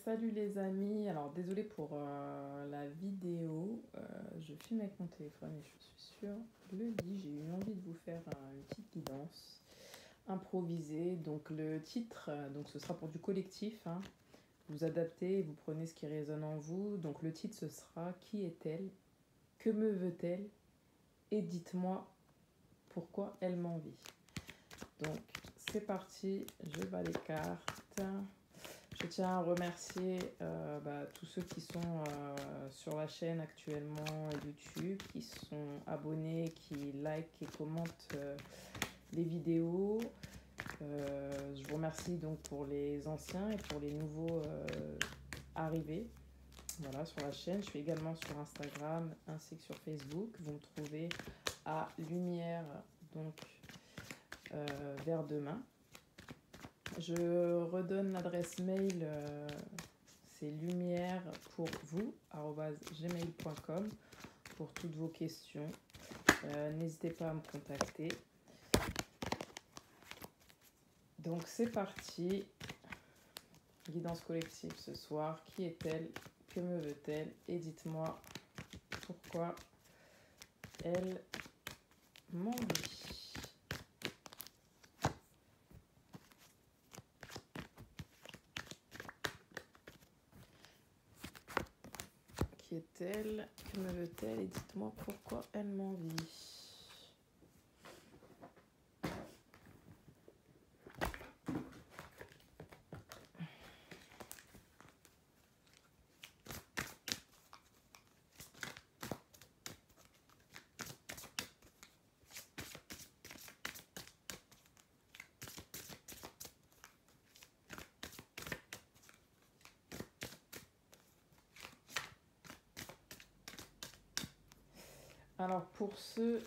Salut les amis, alors désolé pour la vidéo, je filme avec mon téléphone et je suis sur le lit, j'ai eu envie de vous faire une petite guidance improvisée. Donc le titre, donc ce sera pour du collectif, hein. Vous adaptez, vous prenez ce qui résonne en vous. Donc le titre ce sera Qui est-elle? Que me veut-elle? Et dites-moi pourquoi elle m'envie. Donc c'est parti, je bats les cartes. Je tiens à remercier tous ceux qui sont sur la chaîne actuellement YouTube, qui sont abonnés, qui likent et commentent les vidéos. Je vous remercie donc pour les anciens et pour les nouveaux arrivés, voilà, sur la chaîne. Je suis également sur Instagram ainsi que sur Facebook. Vous me trouvez à Lumière, donc vers demain. Je redonne l'adresse mail, c'est lumière pour vous @gmail.com pour toutes vos questions. N'hésitez pas à me contacter. Donc c'est parti. Guidance collective ce soir. Qui est-elle? Que me veut-elle? Et dites-moi pourquoi elle m'envie. Qui est-elle? Que me veut-elle? Et dites-moi pourquoi elle m'envie. Alors pour ceux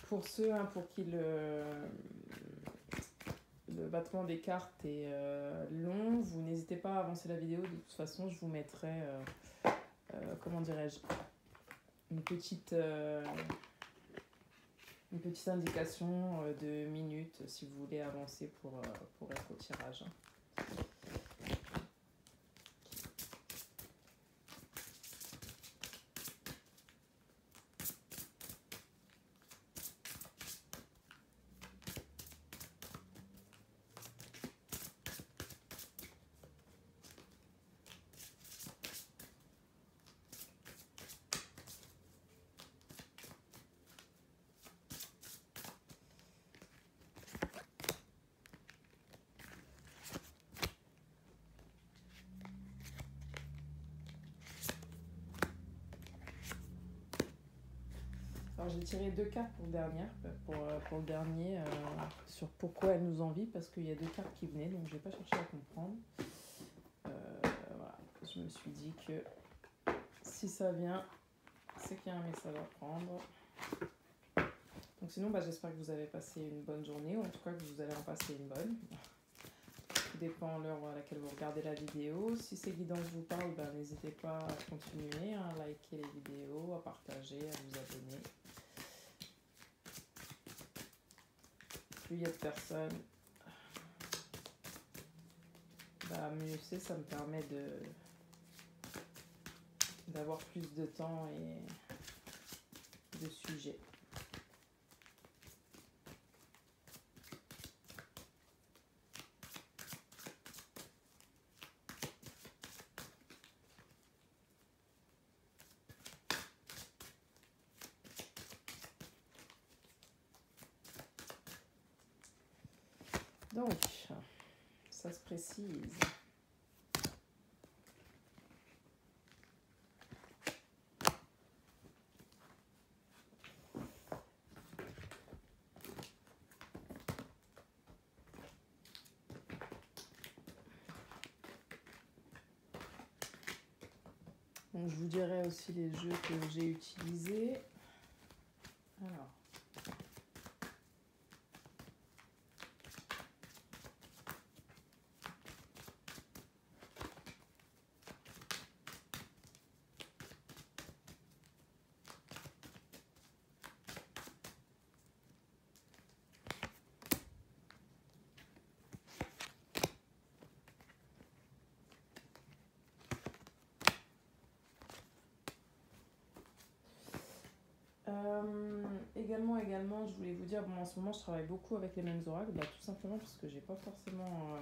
pour qui le battement des cartes est long, vous n'hésitez pas à avancer la vidéo. De toute façon, je vous mettrai, comment dirais-je, une petite indication de minutes si vous voulez avancer pour être au tirage. Alors j'ai tiré 2 cartes pour le dernier, sur pourquoi elle nous envie, parce qu'il y a 2 cartes qui venaient, donc je vais pas chercher à comprendre. Voilà, je me suis dit que si ça vient, c'est qu'il y a un message à prendre. Donc sinon, j'espère que vous avez passé une bonne journée, ou en tout cas que vous allez en passer une bonne. Tout dépend de l'heure à laquelle vous regardez la vidéo. Si ces guidances vous parlent, n'hésitez pas à continuer, à liker les vidéos, à partager, à vous abonner. Plus il y a de personnes, mieux c'est, ça me permet d'avoir plus de temps et de sujets. Donc, ça se précise. Donc, je vous dirai aussi les jeux que j'ai utilisés. Alors. également, je voulais vous dire, bon, en ce moment, je travaille beaucoup avec les mêmes oracles, bah, tout simplement parce que j'ai pas forcément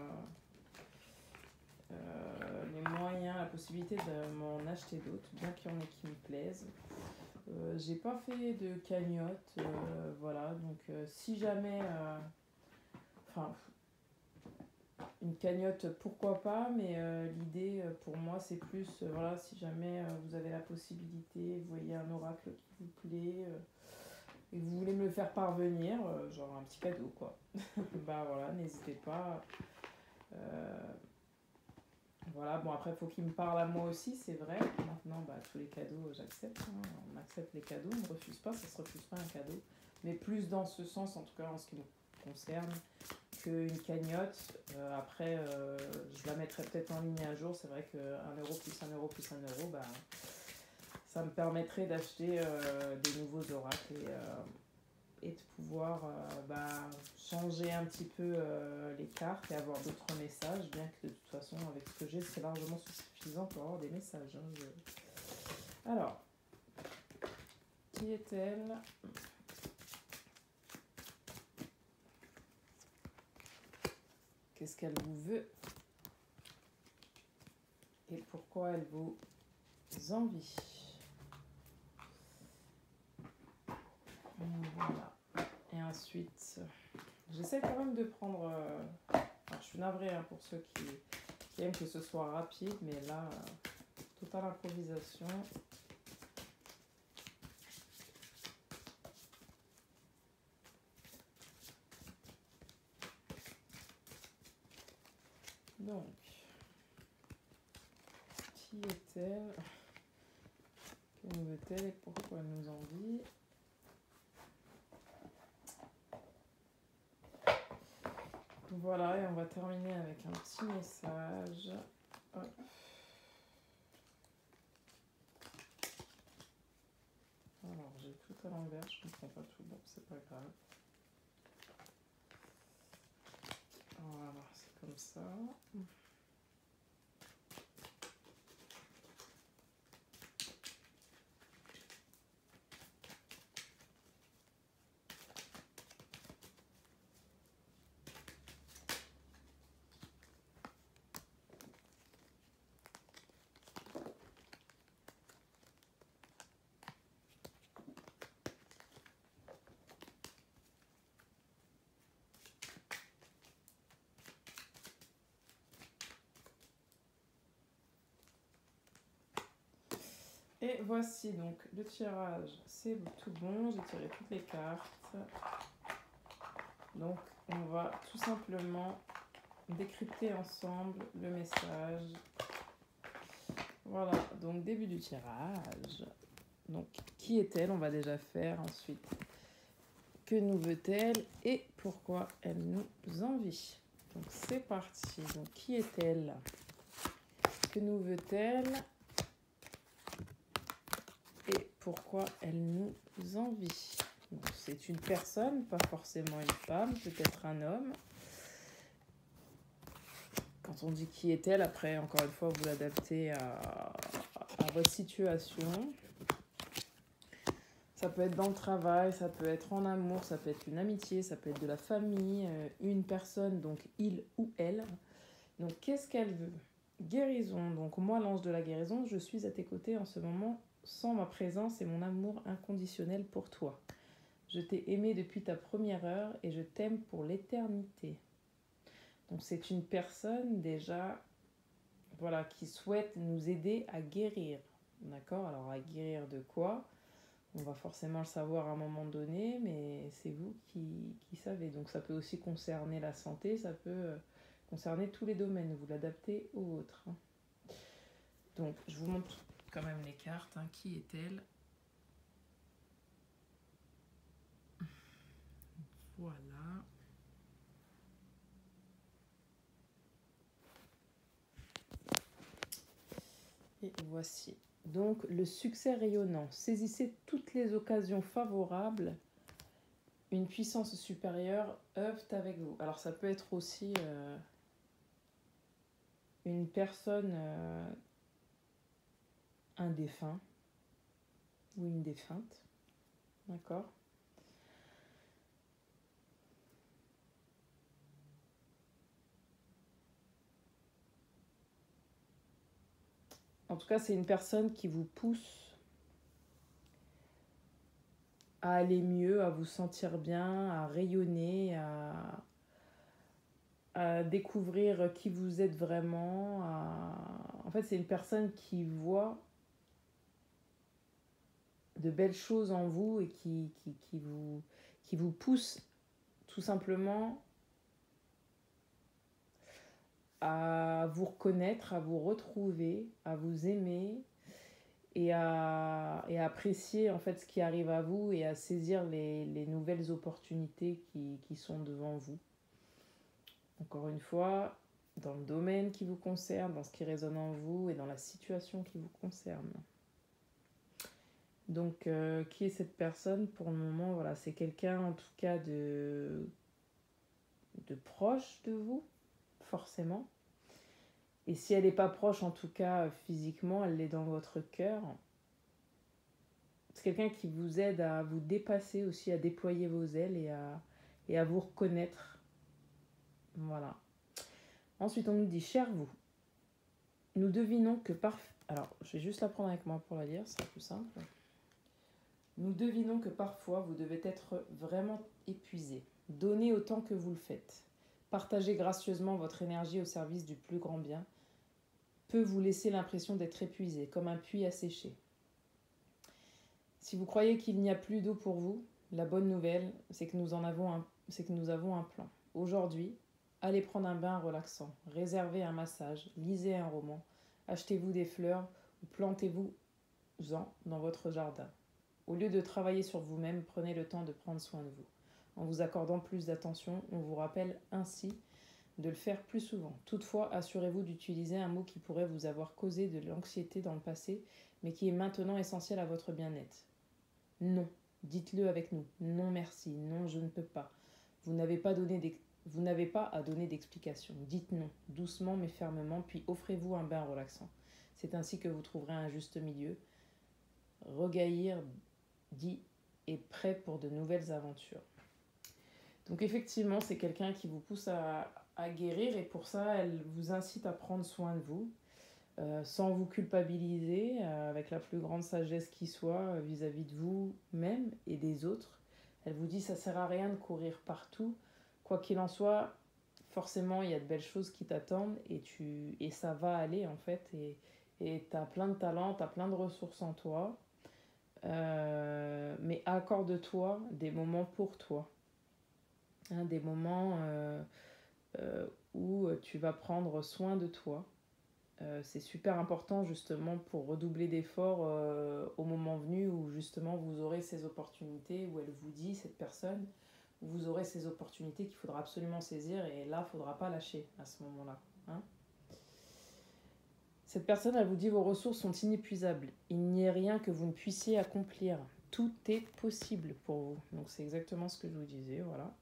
les moyens, la possibilité de m'en acheter d'autres, bien qu'il y en ait qui me plaisent. J'ai pas fait de cagnotte, voilà, donc si jamais, enfin, une cagnotte, pourquoi pas, mais l'idée pour moi c'est plus, voilà, si jamais vous avez la possibilité, vous voyez un oracle qui vous plaît et que vous voulez me le faire parvenir, genre un petit cadeau quoi. Bah voilà, n'hésitez pas. Voilà, bon après il faut qu'il me parle à moi aussi, c'est vrai. Maintenant, bah, tous les cadeaux j'accepte, hein. On accepte les cadeaux, on ne refuse pas, ça se refuse pas un cadeau. Mais plus dans ce sens, en tout cas en ce qui me concerne, qu'une cagnotte. Après, je la mettrai peut-être en ligne un jour. C'est vrai que 1 euro plus 1 euro plus 1 euro, bah, ça me permettrait d'acheter des nouveaux oracles et de pouvoir bah, changer un petit peu les cartes et avoir d'autres messages, bien que de toute façon, avec ce que j'ai, c'est largement suffisant pour avoir des messages. Hein, Alors, qui est-elle ? Qu'est-ce qu'elle vous veut et pourquoi elle vous envie. Voilà. Et ensuite, j'essaie quand même de prendre... alors, je suis navrée hein, pour ceux qui aiment que ce soit rapide, mais là, totale improvisation. Donc, qui est-elle? Que nous veut-elle et pourquoi elle nous envie? Voilà, et on va terminer avec un petit message. Hop. Alors, j'ai tout à l'envers, je comprends pas tout, bon, c'est pas grave. Voilà, c'est comme ça. Et voici donc le tirage, c'est tout bon, j'ai tiré toutes les cartes. Donc on va tout simplement décrypter ensemble le message. Voilà, donc début du tirage. Donc qui est-elle? On va déjà faire ensuite. Que nous veut-elle et pourquoi elle nous envie? Donc c'est parti. Donc qui est-elle? Que nous veut-elle et pourquoi elle nous envie? C'est une personne, pas forcément une femme, peut-être un homme. Quand on dit qui est-elle, après, encore une fois, vous l'adaptez à votre situation. Ça peut être dans le travail, ça peut être en amour, ça peut être une amitié, ça peut être de la famille, une personne, donc il ou elle. Donc qu'est-ce qu'elle veut? Guérison. Donc moi, l'ange de la guérison, je suis à tes côtés en ce moment, sans ma présence et mon amour inconditionnel pour toi. Je t'ai aimé depuis ta première heure et je t'aime pour l'éternité. Donc c'est une personne déjà, voilà, qui souhaite nous aider à guérir. D'accord? Alors à guérir de quoi? On va forcément le savoir à un moment donné, mais c'est vous qui savez. Donc ça peut aussi concerner la santé, ça peut concerner tous les domaines. Vous l'adaptez aux autres. Donc je vous montre quand même les cartes. Hein. Qui est-elle? Voilà. Et voici. Donc le succès rayonnant. Saisissez toutes les occasions favorables. Une puissance supérieure œuvre avec vous. Alors ça peut être aussi une personne, un défunt ou une défunte. D'accord? En tout cas, c'est une personne qui vous pousse à aller mieux, à vous sentir bien, à rayonner, à découvrir qui vous êtes vraiment. En fait, c'est une personne qui voit de belles choses en vous et qui vous pousse tout simplement à vous reconnaître, à vous retrouver, à vous aimer et à apprécier en fait ce qui arrive à vous et à saisir les nouvelles opportunités qui sont devant vous. Encore une fois, dans le domaine qui vous concerne, dans ce qui résonne en vous et dans la situation qui vous concerne. Donc, qui est cette personne? Pour le moment, voilà, c'est quelqu'un en tout cas de proche de vous, forcément. Et si elle n'est pas proche, en tout cas physiquement, elle l'est dans votre cœur. C'est quelqu'un qui vous aide à vous dépasser aussi, à déployer vos ailes et à vous reconnaître. Voilà. Ensuite, on nous dit, cher vous, nous devinons que Alors, je vais juste la prendre avec moi pour la lire, c'est plus simple. Nous devinons que parfois, vous devez être vraiment épuisé. Donnez autant que vous le faites. Partagez gracieusement votre énergie au service du plus grand bien. Peut vous laisser l'impression d'être épuisé, comme un puits asséché. Si vous croyez qu'il n'y a plus d'eau pour vous, la bonne nouvelle, c'est que nous avons un plan. Aujourd'hui, allez prendre un bain relaxant, réservez un massage, lisez un roman, achetez-vous des fleurs ou plantez-vous-en dans votre jardin. Au lieu de travailler sur vous-même, prenez le temps de prendre soin de vous. En vous accordant plus d'attention, on vous rappelle ainsi de le faire plus souvent. Toutefois, assurez-vous d'utiliser un mot qui pourrait vous avoir causé de l'anxiété dans le passé, mais qui est maintenant essentiel à votre bien-être. Non. Dites-le avec nous. Non merci. Non, je ne peux pas. Vous n'avez pas à donner d'explication. Dites non, doucement mais fermement, puis offrez-vous un bain relaxant. C'est ainsi que vous trouverez un juste milieu. Regaillir dit est prêt pour de nouvelles aventures. Donc effectivement, c'est quelqu'un qui vous pousse à guérir et pour ça, elle vous incite à prendre soin de vous. Sans vous culpabiliser, avec la plus grande sagesse qui soit vis-à-vis de vous-même et des autres. Elle vous dit ça sert à rien de courir partout. Quoi qu'il en soit, forcément, il y a de belles choses qui t'attendent et ça va aller en fait. Et tu as plein de talents, tu as plein de ressources en toi. Mais accorde-toi des moments pour toi. Hein, des moments où tu vas prendre soin de toi. C'est super important justement pour redoubler d'efforts au moment venu où justement vous aurez ces opportunités, où elle vous dit, cette personne, où vous aurez ces opportunités qu'il faudra absolument saisir et là, il ne faudra pas lâcher à ce moment-là. Hein. Cette personne, elle vous dit, vos ressources sont inépuisables. Il n'y a rien que vous ne puissiez accomplir. Tout est possible pour vous. Donc c'est exactement ce que je vous disais, voilà.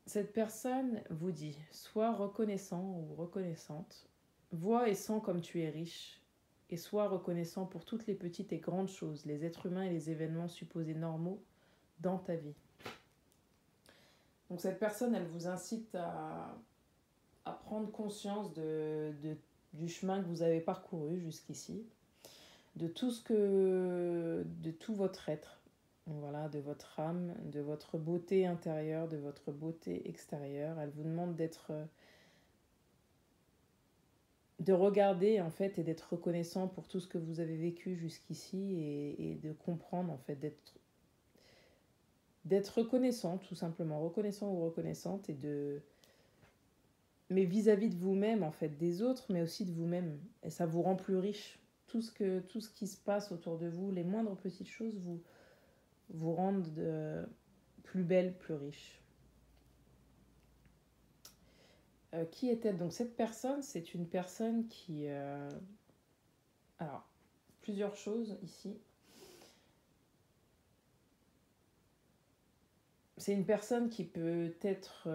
Cette personne vous dit, sois reconnaissant ou reconnaissante, vois et sens comme tu es riche, et sois reconnaissant pour toutes les petites et grandes choses, les êtres humains et les événements supposés normaux dans ta vie. Donc cette personne, elle vous incite à prendre conscience du chemin que vous avez parcouru jusqu'ici, de tout votre être. Voilà, de votre âme, de votre beauté intérieure, de votre beauté extérieure. Elle vous demande de regarder en fait et d'être reconnaissant pour tout ce que vous avez vécu jusqu'ici et de comprendre en fait, d'être reconnaissant tout simplement, reconnaissant ou reconnaissante mais vis-à-vis de vous-même en fait, des autres mais aussi de vous-même. Et ça vous rend plus riche. Tout ce qui se passe autour de vous, les moindres petites choses vous rendent plus belle, plus riche. Qui est-elle? Donc cette personne, c'est une personne qui... Alors, plusieurs choses ici. C'est une personne qui peut être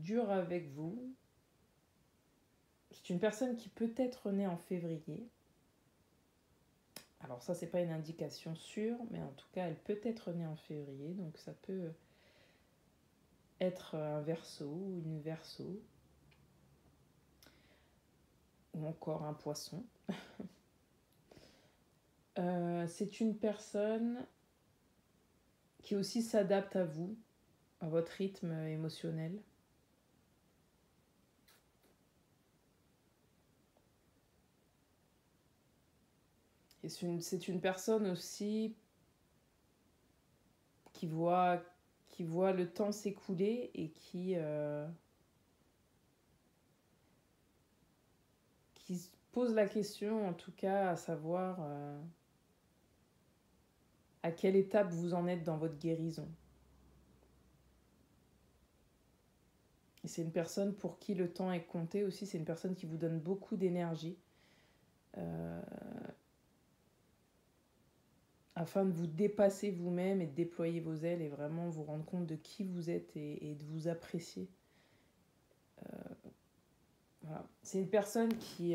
dure avec vous. C'est une personne qui peut être née en février. Alors ça, c'est pas une indication sûre, mais en tout cas, elle peut être née en février. Donc ça peut être un Verseau ou une Verseau. ou encore un poisson. C'est une personne qui aussi s'adapte à vous, à votre rythme émotionnel. Et c'est une personne aussi qui voit le temps s'écouler et qui se pose la question, en tout cas, à savoir à quelle étape vous en êtes dans votre guérison. Et c'est une personne pour qui le temps est compté aussi. C'est une personne qui vous donne beaucoup d'énergie afin de vous dépasser vous-même et de déployer vos ailes et vraiment vous rendre compte de qui vous êtes et de vous apprécier. Voilà. C'est une personne qui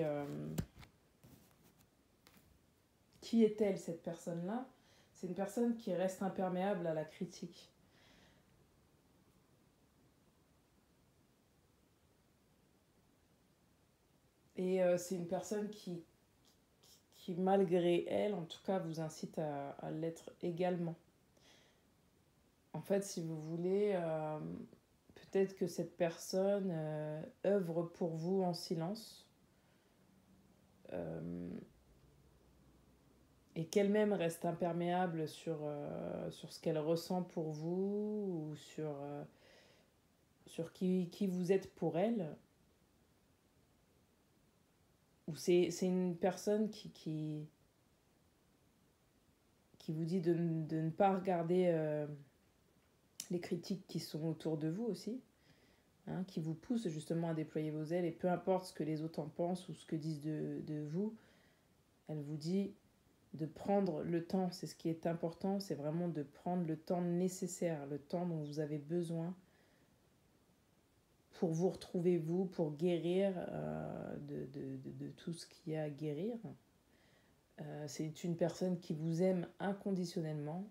est-elle, cette personne-là? C'est une personne qui reste imperméable à la critique. Et c'est une personne qui, malgré elle, en tout cas, vous incite à l'être également. En fait, si vous voulez, peut-être que cette personne œuvre pour vous en silence. Et qu'elle-même reste imperméable sur ce qu'elle ressent pour vous ou sur qui vous êtes pour elle. Ou c'est une personne qui vous dit de ne pas regarder les critiques qui sont autour de vous aussi, hein, qui vous poussent justement à déployer vos ailes, et peu importe ce que les autres en pensent ou ce que disent de vous, elle vous dit de prendre le temps. C'est ce qui est important, c'est vraiment de prendre le temps nécessaire, le temps dont vous avez besoin pour vous retrouver vous, pour guérir de tout ce qu'il y a à guérir. C'est une personne qui vous aime inconditionnellement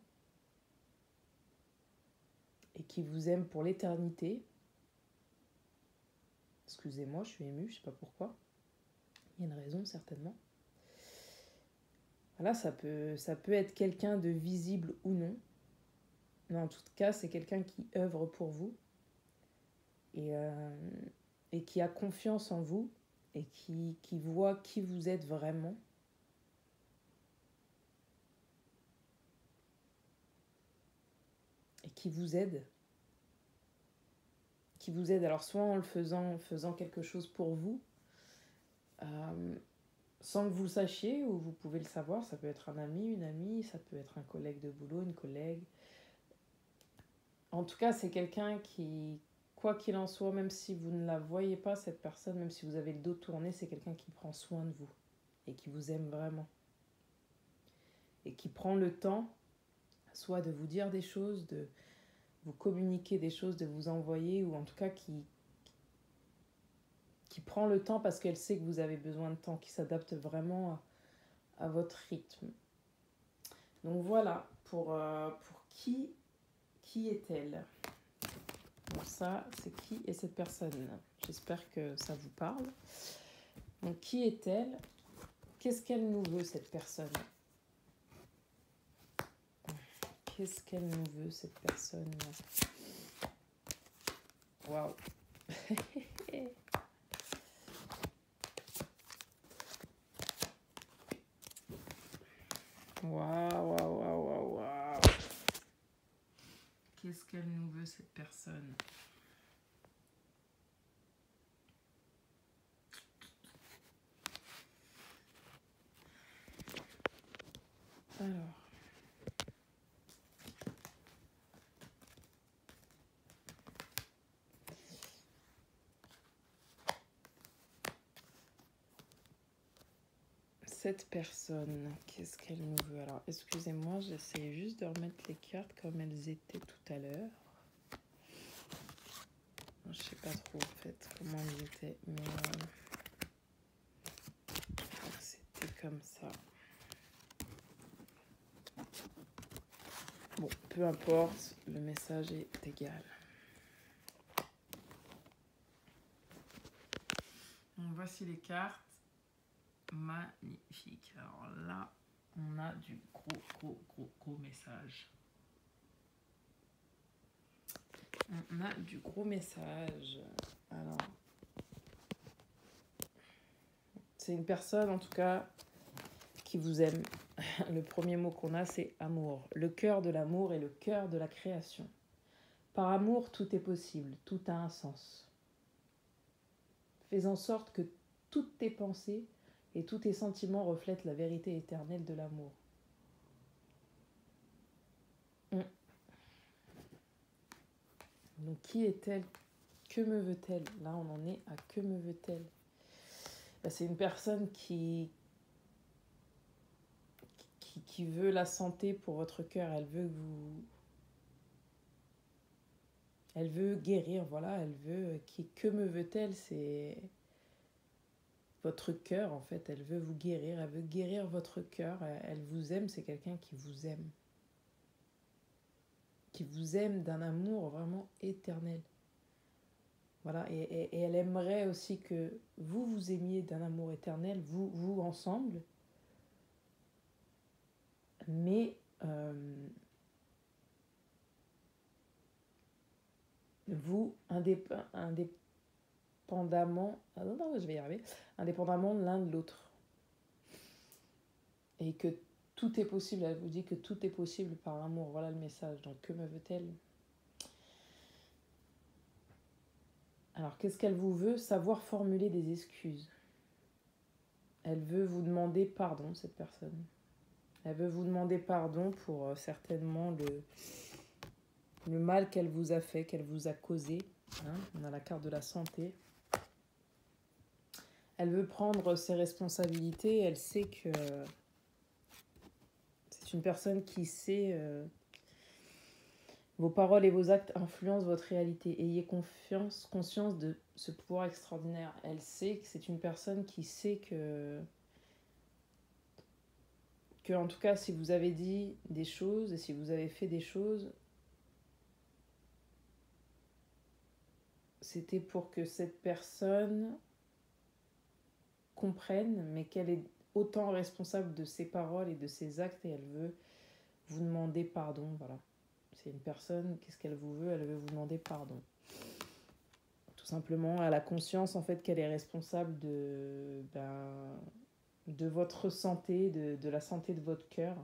et qui vous aime pour l'éternité. Excusez-moi, je suis émue, je ne sais pas pourquoi. Il y a une raison certainement. Voilà, ça peut être quelqu'un de visible ou non. Mais en tout cas, c'est quelqu'un qui œuvre pour vous et qui a confiance en vous et qui voit qui vous êtes vraiment. Et qui vous aide. Qui vous aide, alors soit en le faisant quelque chose pour vous, sans que vous le sachiez, ou vous pouvez le savoir, ça peut être un ami, une amie, ça peut être un collègue de boulot, une collègue. En tout cas, c'est quelqu'un qui, quoi qu'il en soit, même si vous ne la voyez pas, cette personne, même si vous avez le dos tourné, c'est quelqu'un qui prend soin de vous et qui vous aime vraiment. Et qui prend le temps, soit de vous dire des choses, de vous communiquer des choses, de vous envoyer, ou en tout cas qui prend le temps parce qu'elle sait que vous avez besoin de temps, qui s'adapte vraiment à votre rythme. Donc voilà, pour qui est-elle? Donc ça, c'est qui est cette personne? J'espère que ça vous parle. Donc qui est-elle? Qu'est-ce qu'elle nous veut, cette personne? Qu'est-ce qu'elle nous veut, cette personne? Waouh. Waouh. Qu'est-ce qu'elle nous veut, cette personne? Alors. Cette personne, qu'est-ce qu'elle nous veut? Alors, excusez-moi, j'essaie juste de remettre les cartes comme elles étaient tout à l'heure. Je sais pas trop, en fait, comment elles étaient, mais c'était comme ça. Bon, peu importe, le message est égal. Donc, voici les cartes. Magnifique. Alors là, on a du gros message. On a du gros message. Alors, c'est une personne, en tout cas, qui vous aime. Le premier mot qu'on a, c'est amour. Le cœur de l'amour et le cœur de la création. Par amour, tout est possible, tout a un sens. Fais en sorte que toutes tes pensées et tous tes sentiments reflètent la vérité éternelle de l'amour. Donc, qui est-elle? Que me veut-elle? Là, on en est à que me veut-elle? C'est une personne qui veut la santé pour votre cœur. Elle veut Elle veut guérir, voilà. Elle veut... Que me veut-elle? C'est votre cœur, en fait. Elle veut vous guérir. Elle veut guérir votre cœur. Elle vous aime. C'est quelqu'un qui vous aime. Qui vous aime d'un amour vraiment éternel. Voilà, et elle aimerait aussi que vous vous aimiez d'un amour éternel, vous ensemble, mais vous indépendamment, je vais y arriver, indépendamment l'un de l'autre. Et que tout est possible, elle vous dit que tout est possible par amour, voilà le message. Donc que me veut-elle? Alors qu'est-ce qu'elle vous veut? Savoir formuler des excuses. Elle veut vous demander pardon, cette personne. Elle veut vous demander pardon pour certainement le mal qu'elle vous a fait, qu'elle vous a causé. On a la carte de la santé. Elle veut prendre ses responsabilités. Elle sait que c'est une personne qui sait... vos paroles et vos actes influencent votre réalité. Ayez conscience de ce pouvoir extraordinaire. Elle sait que c'est une personne qui sait que en tout cas, si vous avez dit des choses et si vous avez fait des choses, c'était pour que cette personne comprenne, mais qu'elle est autant responsable de ses paroles et de ses actes, et elle veut vous demander pardon. Voilà. C'est une personne, qu'est-ce qu'elle vous veut? Elle veut vous demander pardon. Tout simplement, elle a conscience en fait qu'elle est responsable de votre santé, de la santé de votre cœur.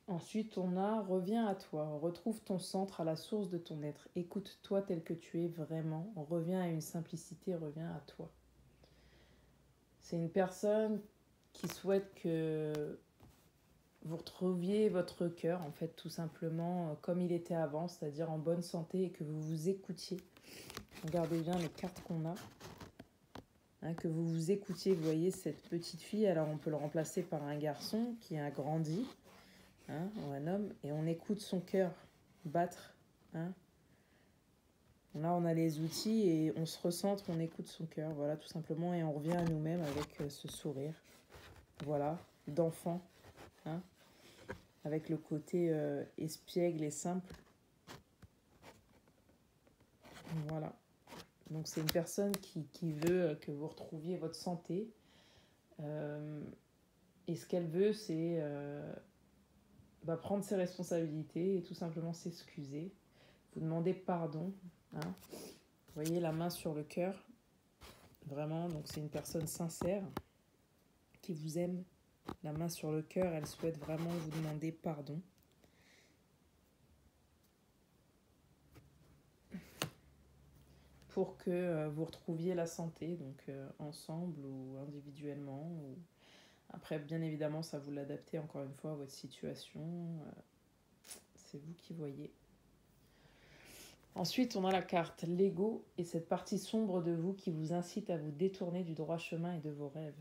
Ensuite, on a reviens à toi, retrouve ton centre à la source de ton être, écoute-toi tel que tu es vraiment, reviens à une simplicité, reviens à toi. C'est une personne qui souhaite que vous retrouviez votre cœur, en fait, tout simplement comme il était avant, c'est-à-dire en bonne santé, et que vous vous écoutiez. Regardez bien les cartes qu'on a. Que vous vous écoutiez, vous voyez cette petite fille, alors on peut le remplacer par un garçon qui a grandi, ou un homme, et on écoute son cœur battre. Là, on a les outils et on se recentre, on écoute son cœur, voilà, tout simplement, et on revient à nous-mêmes avec ce sourire, voilà, d'enfant, avec le côté espiègle et simple. Voilà. Donc, c'est une personne qui veut que vous retrouviez votre santé. Et ce qu'elle veut, c'est prendre ses responsabilités et tout simplement s'excuser. Vous demander pardon. Vous voyez la main sur le cœur. Vraiment, donc c'est une personne sincère qui vous aime. La main sur le cœur, elle souhaite vraiment vous demander pardon. Pour que vous retrouviez la santé, donc ensemble ou individuellement. Après, bien évidemment, ça vous l'adaptez encore une fois à votre situation. C'est vous qui voyez. Ensuite, on a la carte l'ego et cette partie sombre de vous qui vous incite à vous détourner du droit chemin et de vos rêves.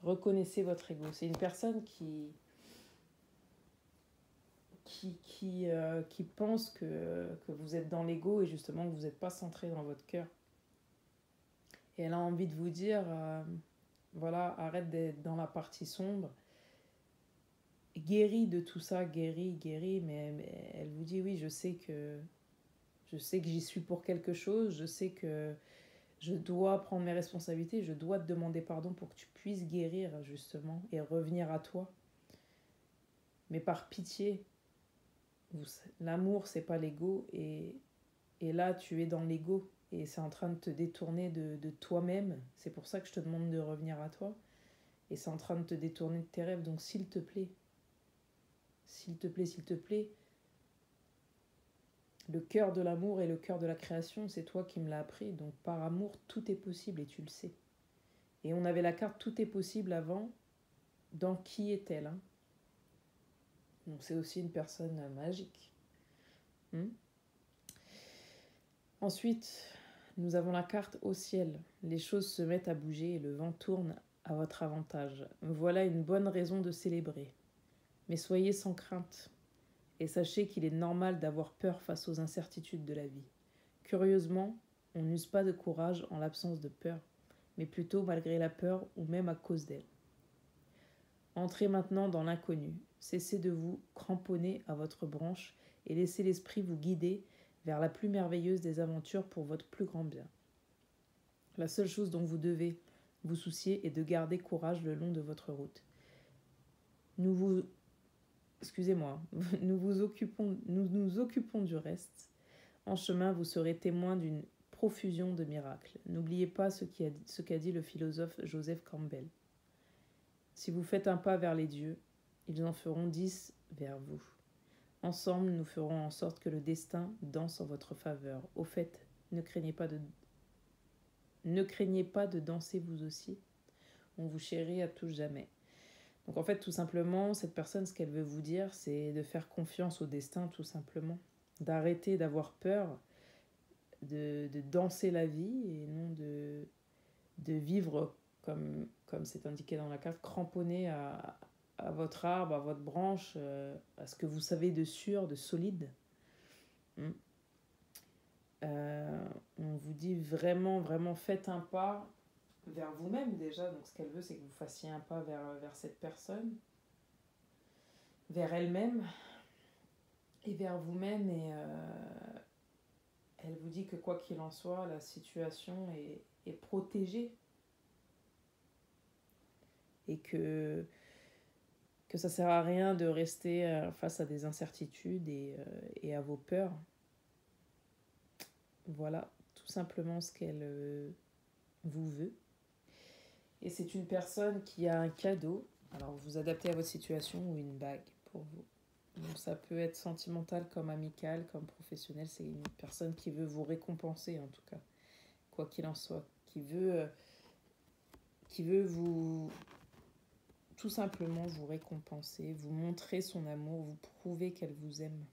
Reconnaissez votre ego. C'est une personne qui pense que vous êtes dans l'ego et justement que vous n'êtes pas centré dans votre cœur. Et elle a envie de vous dire, voilà, arrête d'être dans la partie sombre. Guéris de tout ça, guéris, mais elle vous dit oui, je sais que j'y suis pour quelque chose, je sais que Je dois prendre mes responsabilités, je dois te demander pardon pour que tu puisses guérir justement et revenir à toi. Mais par pitié, l'amour c'est pas l'ego et là tu es dans l'ego et c'est en train de te détourner de toi-même. C'est pour ça que je te demande de revenir à toi et c'est en train de te détourner de tes rêves. Donc s'il te plaît, le cœur de l'amour et le cœur de la création, c'est toi qui me l'as appris. Donc par amour, tout est possible et tu le sais. Et on avait la carte tout est possible avant. Dans qui est-elle hein. Donc c'est aussi une personne magique. Ensuite, nous avons la carte au ciel. Les choses se mettent à bouger et le vent tourne à votre avantage. Voilà une bonne raison de célébrer. Mais soyez sans crainte. Et sachez qu'il est normal d'avoir peur face aux incertitudes de la vie. Curieusement, on n'use pas de courage en l'absence de peur, mais plutôt malgré la peur ou même à cause d'elle. Entrez maintenant dans l'inconnu. Cessez de vous cramponner à votre branche et laissez l'esprit vous guider vers la plus merveilleuse des aventures pour votre plus grand bien. La seule chose dont vous devez vous soucier est de garder courage le long de votre route. Nous nous occupons du reste. En chemin, vous serez témoin d'une profusion de miracles. N'oubliez pas ce qu'a dit le philosophe Joseph Campbell. Si vous faites un pas vers les dieux, ils en feront 10 vers vous. Ensemble, nous ferons en sorte que le destin danse en votre faveur. Au fait, ne craignez pas de danser vous aussi. On vous chérit à tout jamais. Donc en fait, tout simplement, cette personne, ce qu'elle veut vous dire, c'est de faire confiance au destin, tout simplement. D'arrêter d'avoir peur, de danser la vie et non de vivre comme c'est indiqué dans la carte, cramponné à votre arbre, à votre branche, à ce que vous savez de sûr, de solide. On vous dit vraiment, vraiment, faites un pas vers vous-même déjà. Donc ce qu'elle veut, c'est que vous fassiez un pas vers cette personne, vers elle-même et vers vous-même. Et elle vous dit que quoi qu'il en soit, la situation est protégée. Et que ça sert à rien de rester face à des incertitudes et à vos peurs. Voilà tout simplement ce qu'elle vous veut. Et c'est une personne qui a un cadeau. Alors vous adaptez à votre situation ou une bague pour vous. Donc ça peut être sentimental comme amical, comme professionnel. C'est une personne qui veut vous récompenser en tout cas, quoi qu'il en soit. Qui veut vous... tout simplement vous récompenser, vous montrer son amour, vous prouver qu'elle vous aime.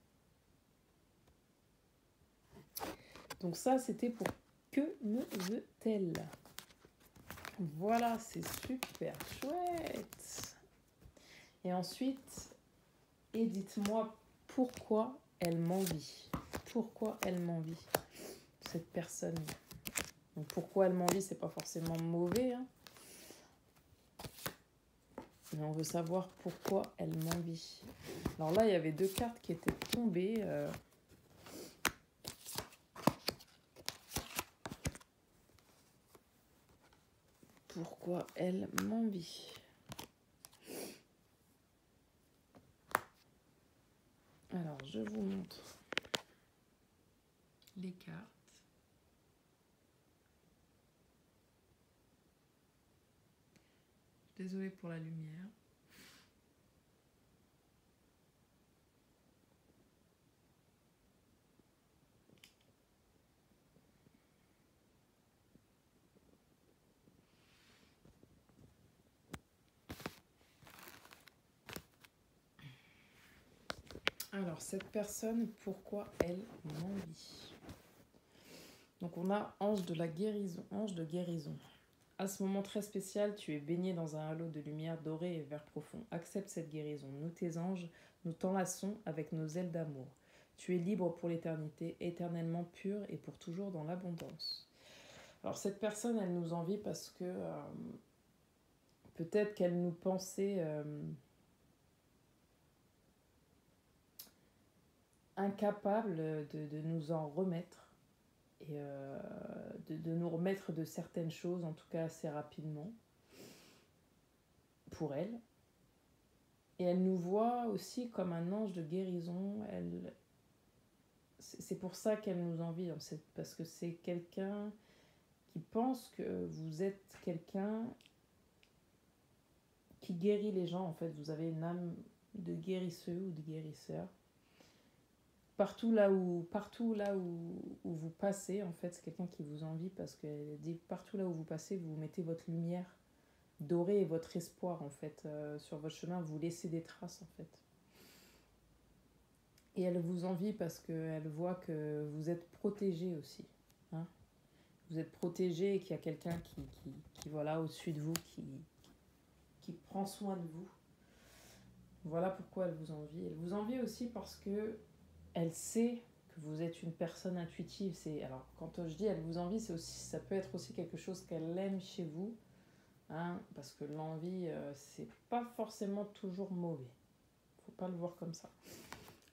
Donc ça, c'était pour que me veut-elle? Voilà, c'est super chouette. Et ensuite, et dites-moi pourquoi elle m'envie. Pourquoi elle m'envie, cette personne. Donc pourquoi elle m'envie, c'est pas forcément mauvais, hein. Mais on veut savoir pourquoi elle m'envie. Alors là, il y avait 2 cartes qui étaient tombées. Pourquoi elle m'envie? Alors, je vous montre les cartes. Désolée pour la lumière. Alors, cette personne, pourquoi elle m'envie? Donc, on a ange de la guérison, ange de guérison. À ce moment très spécial, tu es baigné dans un halo de lumière dorée et vert profond. Accepte cette guérison. Nous, tes anges, nous t'enlaçons avec nos ailes d'amour. Tu es libre pour l'éternité, éternellement pur et pour toujours dans l'abondance. Alors, cette personne, elle nous envie parce que peut-être qu'elle nous pensait incapable de nous en remettre et de nous remettre de certaines choses, en tout cas assez rapidement, pour elle. Et elle nous voit aussi comme un ange de guérison. C'est pour ça qu'elle nous envie, parce que c'est quelqu'un qui pense que vous êtes quelqu'un qui guérit les gens. En fait, vous avez une âme de guérisseur ou de guérisseur. Partout là où vous passez, en fait, c'est quelqu'un qui vous envie parce qu'elle dit partout là où vous passez, vous mettez votre lumière dorée et votre espoir, en fait, sur votre chemin. Vous laissez des traces, en fait. Et elle vous envie parce qu'elle voit que vous êtes protégé aussi. Hein. Vous êtes protégé et qu'il y a quelqu'un qui voilà, au-dessus de vous, qui prend soin de vous. Voilà pourquoi elle vous envie. Elle vous envie aussi parce que elle sait que vous êtes une personne intuitive. Alors, quand je dis elle vous envie, ça peut être aussi quelque chose qu'elle aime chez vous. Hein, parce que l'envie, c'est pas forcément toujours mauvais. Faut pas le voir comme ça.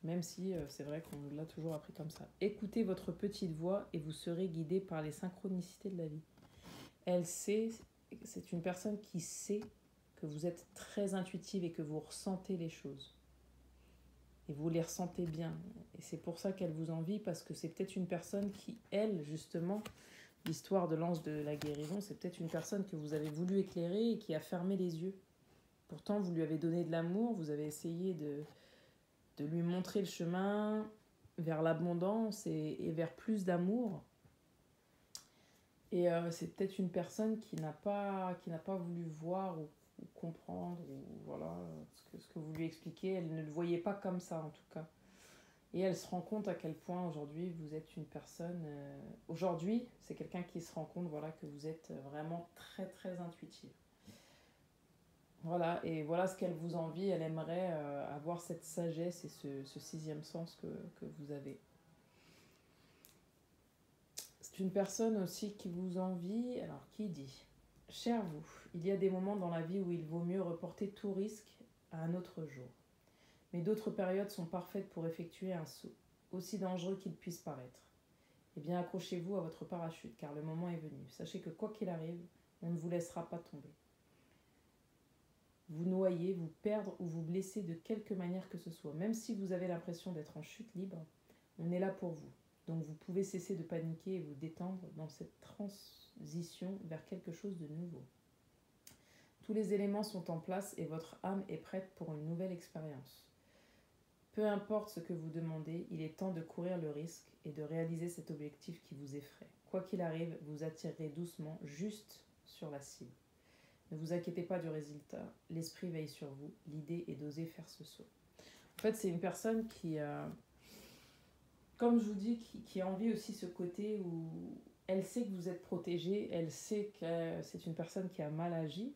Même si c'est vrai qu'on nous l'a toujours appris comme ça. Écoutez votre petite voix et vous serez guidé par les synchronicités de la vie. Elle sait, c'est une personne qui sait que vous êtes très intuitive et que vous ressentez les choses. Et vous les ressentez bien. Et c'est pour ça qu'elle vous envie, parce que c'est peut-être une personne qui, elle, justement, l'histoire de l'ange de la guérison, c'est peut-être une personne que vous avez voulu éclairer et qui a fermé les yeux. Pourtant, vous lui avez donné de l'amour, vous avez essayé de lui montrer le chemin vers l'abondance et vers plus d'amour. Et c'est peut-être une personne qui n'a pas voulu voir ou comprendre, ou voilà, ce que vous lui expliquez. Elle ne le voyait pas comme ça, en tout cas. Et elle se rend compte à quel point aujourd'hui vous êtes une personne... aujourd'hui, c'est quelqu'un qui se rend compte, voilà, que vous êtes vraiment très très intuitive. Voilà, et voilà ce qu'elle vous envie. Elle aimerait avoir cette sagesse et ce sixième sens que vous avez. C'est une personne aussi qui vous envie. Alors, qui dit ? Cher vous, il y a des moments dans la vie où il vaut mieux reporter tout risque à un autre jour. Mais d'autres périodes sont parfaites pour effectuer un saut, aussi dangereux qu'il puisse paraître. Eh bien, accrochez-vous à votre parachute, car le moment est venu. Sachez que quoi qu'il arrive, on ne vous laissera pas tomber. Vous noyer, vous perdre ou vous blesser de quelque manière que ce soit. Même si vous avez l'impression d'être en chute libre, on est là pour vous. Donc vous pouvez cesser de paniquer et vous détendre dans cette transition vers quelque chose de nouveau. Tous les éléments sont en place et votre âme est prête pour une nouvelle expérience. Peu importe ce que vous demandez, il est temps de courir le risque et de réaliser cet objectif qui vous effraie. Quoi qu'il arrive, vous attirerez doucement juste sur la cible. Ne vous inquiétez pas du résultat, l'esprit veille sur vous, l'idée est d'oser faire ce saut. En fait, c'est une personne qui, comme je vous dis, qui a envie aussi ce côté où elle sait que vous êtes protégé, elle sait que c'est une personne qui a mal agi,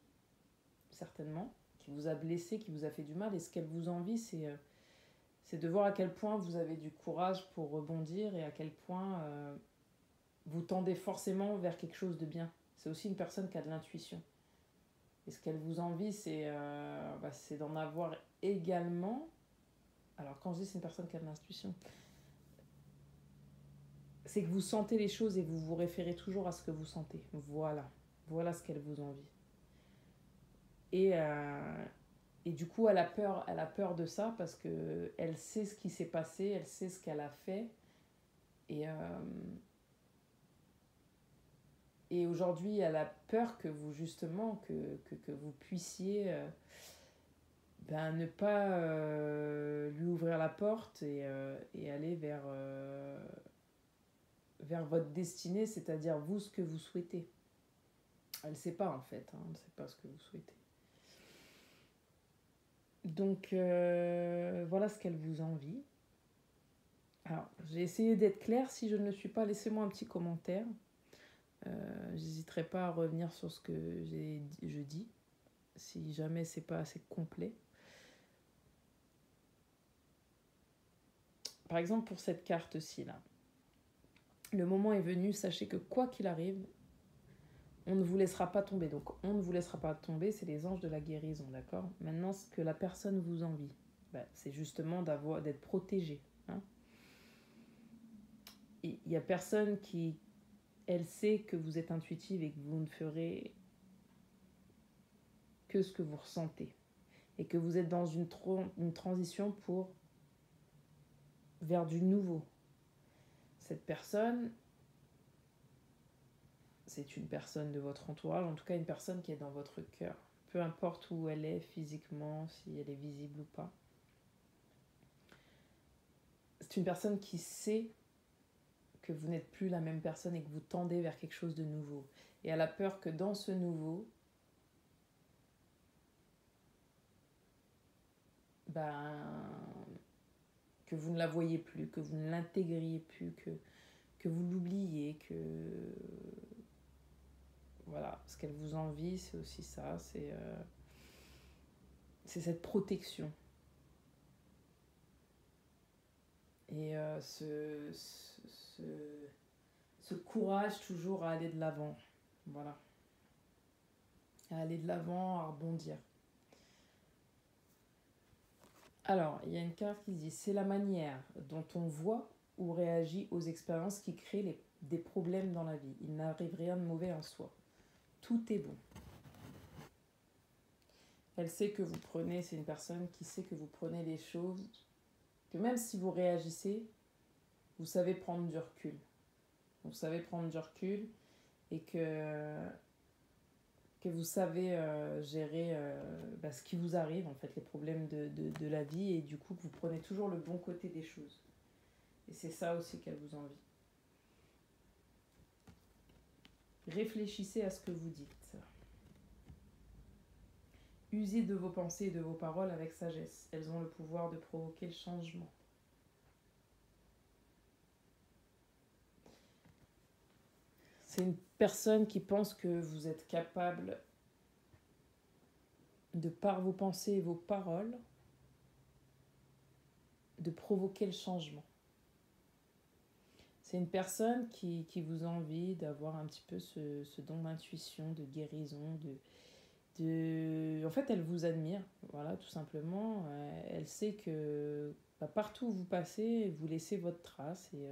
certainement, qui vous a blessé, qui vous a fait du mal, et ce qu'elle vous envie, c'est de voir à quel point vous avez du courage pour rebondir et à quel point vous tendez forcément vers quelque chose de bien. C'est aussi une personne qui a de l'intuition. Et ce qu'elle vous envie, c'est d'en avoir également. Alors, quand je dis c'est une personne qui a de l'intuition, c'est que vous sentez les choses et vous vous référez toujours à ce que vous sentez. Voilà ce qu'elle vous envie. Et du coup, elle a peur de ça parce qu'elle sait ce qui s'est passé, elle sait ce qu'elle a fait. Et aujourd'hui, elle a peur que vous, justement, que vous puissiez ne pas lui ouvrir la porte et aller vers votre destinée, c'est-à-dire vous, ce que vous souhaitez. Elle ne sait pas, en fait, elle ne sait pas ce que vous souhaitez. Donc, voilà ce qu'elle vous envie. Alors, j'ai essayé d'être claire. Si je ne le suis pas, laissez-moi un petit commentaire. J'hésiterai pas à revenir sur ce que je dis, si jamais c'est pas assez complet. Par exemple, pour cette carte-ci, là. Le moment est venu, sachez que quoi qu'il arrive, on ne vous laissera pas tomber. Donc, on ne vous laissera pas tomber, c'est les anges de la guérison, d'accord ? Maintenant, ce que la personne vous envie, c'est justement d'être protégé. Hein ? il y a personne qui, elle sait que vous êtes intuitive et que vous ne ferez que ce que vous ressentez. Et que vous êtes dans une transition vers du nouveau. Cette personne, c'est une personne de votre entourage, en tout cas une personne qui est dans votre cœur. Peu importe où elle est physiquement, si elle est visible ou pas. C'est une personne qui sait que vous n'êtes plus la même personne et que vous tendez vers quelque chose de nouveau. Et elle a peur que dans ce nouveau, que vous ne la voyez plus, que vous ne l'intégriez plus, que vous l'oubliez, que... Voilà, ce qu'elle vous envie, c'est aussi ça, c'est cette protection. Et ce courage toujours à aller de l'avant. Voilà. À aller de l'avant, à rebondir. Alors, il y a une carte qui dit « C'est la manière dont on voit ou réagit aux expériences qui créent des problèmes dans la vie. Il n'arrive rien de mauvais en soi. Tout est bon. » Elle sait que vous prenez, c'est une personne qui sait que vous prenez les choses, que même si vous réagissez, vous savez prendre du recul. Vous savez prendre du recul et que vous savez gérer ce qui vous arrive, en fait, les problèmes de la vie, et du coup que vous prenez toujours le bon côté des choses. Et c'est ça aussi qu'elle vous envie. Réfléchissez à ce que vous dites. Usez de vos pensées et de vos paroles avec sagesse. Elles ont le pouvoir de provoquer le changement. C'est une personne qui pense que vous êtes capable, de par vos pensées et vos paroles, de provoquer le changement. C'est une personne qui vous envie d'avoir un petit peu ce don d'intuition, de guérison, en fait, elle vous admire, voilà, tout simplement. Elle sait que partout où vous passez, vous laissez votre trace. Et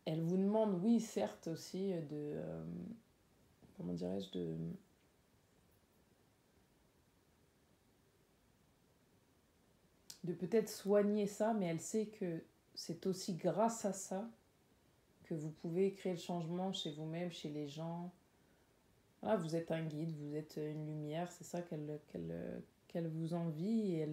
elle vous demande, oui, certes aussi, comment dirais-je, de peut-être soigner ça, mais elle sait que c'est aussi grâce à ça que vous pouvez créer le changement chez vous-même, chez les gens. Voilà, vous êtes un guide, vous êtes une lumière, c'est ça qu'elle vous envie. Et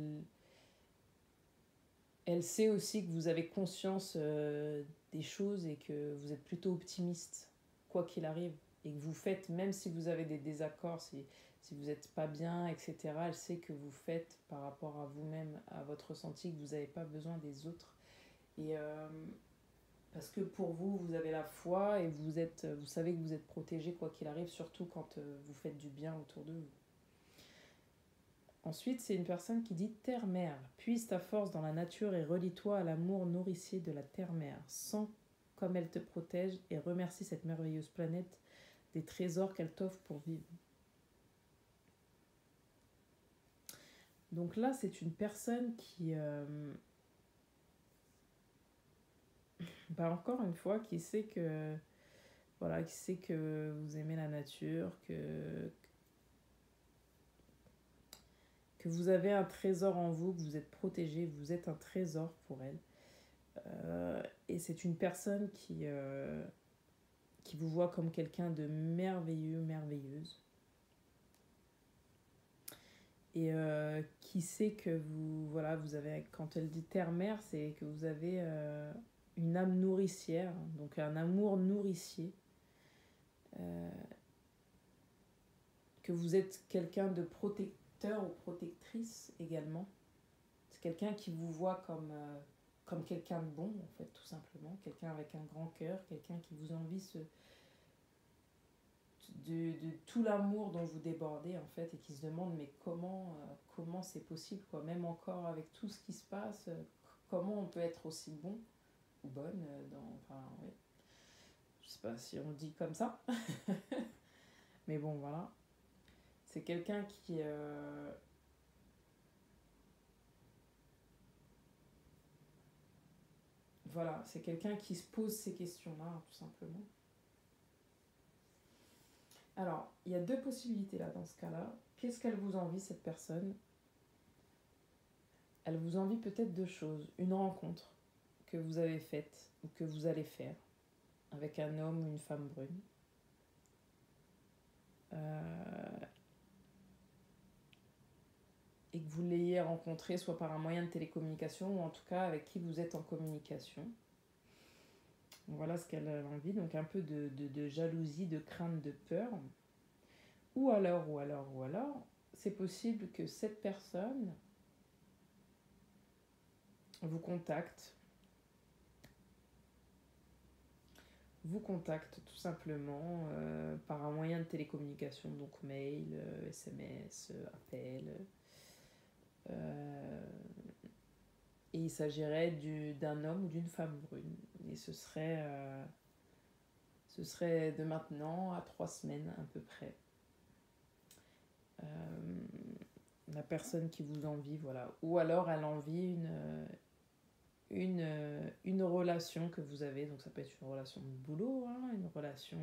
elle sait aussi que vous avez conscience des choses et que vous êtes plutôt optimiste, quoi qu'il arrive. Et que vous faites, même si vous avez des désaccords, si vous n'êtes pas bien, etc., elle sait que vous faites par rapport à vous-même, à votre ressenti, que vous n'avez pas besoin des autres. Et parce que pour vous, vous avez la foi et vous savez que vous êtes protégé quoi qu'il arrive, surtout quand vous faites du bien autour de vous. Ensuite, c'est une personne qui dit « Terre-mère, puise ta force dans la nature et relie-toi à l'amour nourricier de la terre-mère. Sens comme elle te protège et remercie cette merveilleuse planète des trésors qu'elle t'offre pour vivre. » Donc là, c'est une personne qui... encore une fois, qui sait que... Voilà, qui sait que vous aimez la nature, que vous avez un trésor en vous, que vous êtes protégé, vous êtes un trésor pour elle. Et c'est une personne qui vous voit comme quelqu'un de merveilleux, merveilleuse. Et qui sait que vous avez, quand elle dit terre-mère, c'est que vous avez une âme nourricière, donc un amour nourricier. Que vous êtes quelqu'un de protecteur ou protectrice également. C'est quelqu'un qui vous voit comme quelqu'un de bon, en fait, tout simplement. Quelqu'un avec un grand cœur, quelqu'un qui vous envie de tout l'amour dont vous débordez, en fait, et qui se demande mais comment c'est possible, quoi. Même encore avec tout ce qui se passe, comment on peut être aussi bon ou bonne oui. Je sais pas si on le dit comme ça. Mais bon, voilà. C'est quelqu'un qui... voilà, c'est quelqu'un qui se pose ces questions-là, tout simplement. Alors, il y a deux possibilités là dans ce cas-là. Qu'est-ce qu'elle vous envie, cette personne? Elle vous envie peut-être deux choses. Une rencontre que vous avez faite ou que vous allez faire avec un homme ou une femme brune. Et que vous l'ayez rencontré soit par un moyen de télécommunication ou en tout cas avec qui vous êtes en communication. Voilà ce qu'elle a envie, donc un peu de jalousie, de crainte, de peur. Ou alors, c'est possible que cette personne vous contacte tout simplement par un moyen de télécommunication, donc mail, SMS, appel. Et il s'agirait d'un homme ou d'une femme brune. Et ce serait de maintenant à 3 semaines à peu près. La personne qui vous envie, voilà. Ou alors elle envie une relation que vous avez, donc ça peut être une relation de boulot, hein, une relation,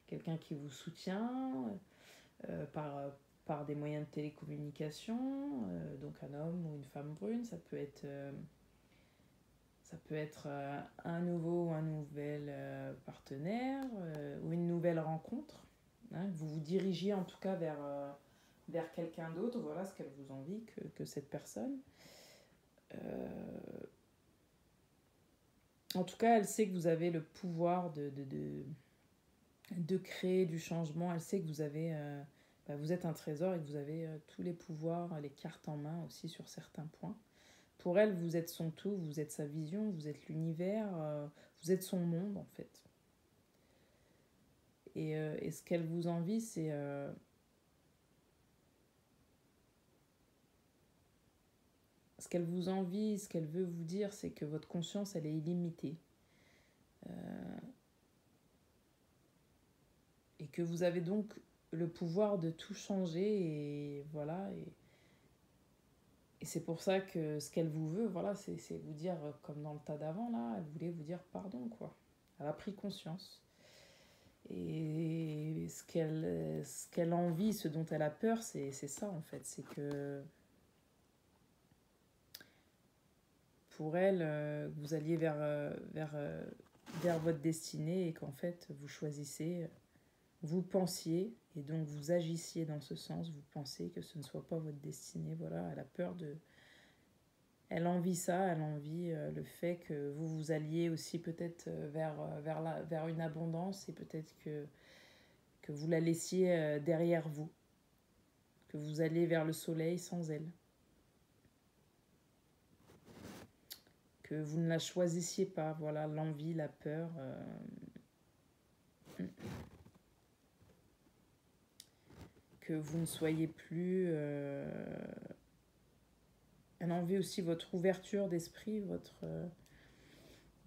quelqu'un qui vous soutient par des moyens de télécommunication, donc un homme ou une femme brune, ça peut être un nouveau ou un nouvel partenaire ou une nouvelle rencontre, hein, vous vous dirigiez en tout cas vers quelqu'un d'autre, voilà ce qu'elle vous envie que cette personne. En tout cas, elle sait que vous avez le pouvoir de créer du changement. Elle sait que vous êtes un trésor et que vous avez tous les pouvoirs, les cartes en main aussi sur certains points. Pour elle, vous êtes son tout, vous êtes sa vision, vous êtes l'univers, vous êtes son monde en fait. Et ce qu'elle vous envie, c'est... ce qu'elle vous envie, ce qu'elle veut vous dire, c'est que votre conscience, elle est illimitée. Et que vous avez donc le pouvoir de tout changer. Et voilà. Et c'est pour ça que ce qu'elle vous veut, voilà, c'est vous dire, comme dans le tas d'avant, là, elle voulait vous dire pardon, quoi. Elle a pris conscience. Et ce qu'elle envie, ce dont elle a peur, c'est ça, en fait. C'est que pour elle, vous alliez vers votre destinée et qu'en fait, vous choisissez, vous pensiez, et donc vous agissiez dans ce sens, vous pensez que ce ne soit pas votre destinée. Voilà, elle a peur de... Elle envie ça, elle envie le fait que vous alliez aussi peut-être vers une abondance et peut-être que vous la laissiez derrière vous, que vous alliez vers le soleil sans elle, que vous ne la choisissiez pas, voilà, l'envie, la peur. Que vous ne soyez plus... Elle envie aussi votre ouverture d'esprit,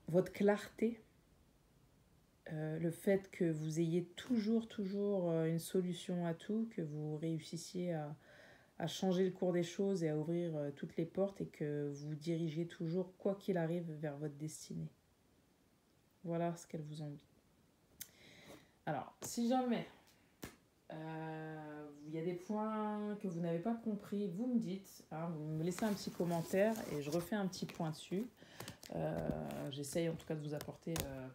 votre clarté. Le fait que vous ayez toujours une solution à tout, que vous réussissiez à changer le cours des choses et à ouvrir toutes les portes et que vous dirigiez toujours, quoi qu'il arrive, vers votre destinée. Voilà ce qu'elle vous envie. Alors, si jamais il y a des points que vous n'avez pas compris, vous me dites, hein, vous me laissez un petit commentaire et je refais un petit point dessus. J'essaye en tout cas de vous apporter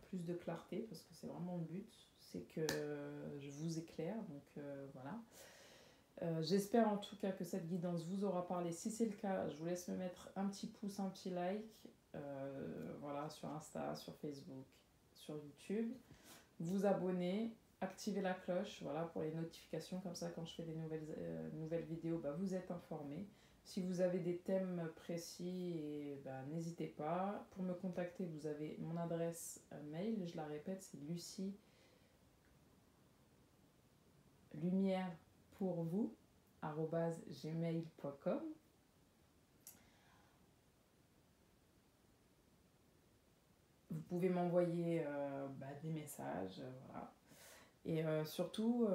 plus de clarté parce que c'est vraiment le but, c'est que je vous éclaire, donc voilà. J'espère en tout cas que cette guidance vous aura parlé. Si c'est le cas, je vous laisse me mettre un petit pouce, un petit like, voilà, sur Insta, sur Facebook, sur YouTube, vous abonner, activer la cloche, voilà, pour les notifications, comme ça quand je fais des nouvelles vidéos, vous êtes informés. Si vous avez des thèmes précis, n'hésitez pas. Pour me contacter, vous avez mon adresse mail, je la répète, c'est Lucie Lumière pour vous @gmail.com. Vous pouvez m'envoyer des messages, voilà. Et surtout,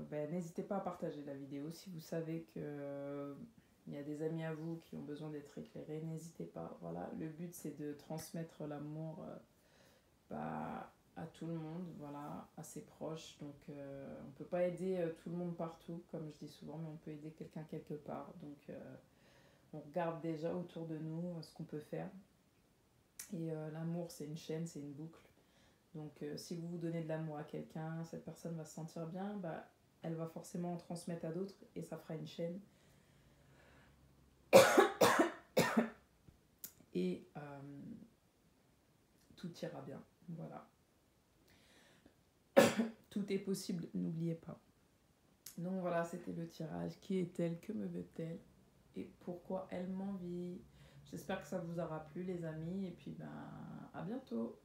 n'hésitez pas à partager la vidéo si vous savez que il y a des amis à vous qui ont besoin d'être éclairés, n'hésitez pas. Voilà, le but c'est de transmettre l'amour à tout le monde, voilà, à ses proches. Donc on ne peut pas aider tout le monde partout, comme je dis souvent, mais on peut aider quelqu'un quelque part. Donc on regarde déjà autour de nous ce qu'on peut faire. Et l'amour, c'est une chaîne, c'est une boucle. Donc si vous donnez de l'amour à quelqu'un, cette personne va se sentir bien, elle va forcément en transmettre à d'autres et ça fera une chaîne. Et tout ira bien. Voilà. Tout est possible, n'oubliez pas. Donc voilà, c'était le tirage. Qui est-elle? Que me veut-elle? Et pourquoi elle m'envie? J'espère que ça vous aura plu, les amis. Et puis, à bientôt.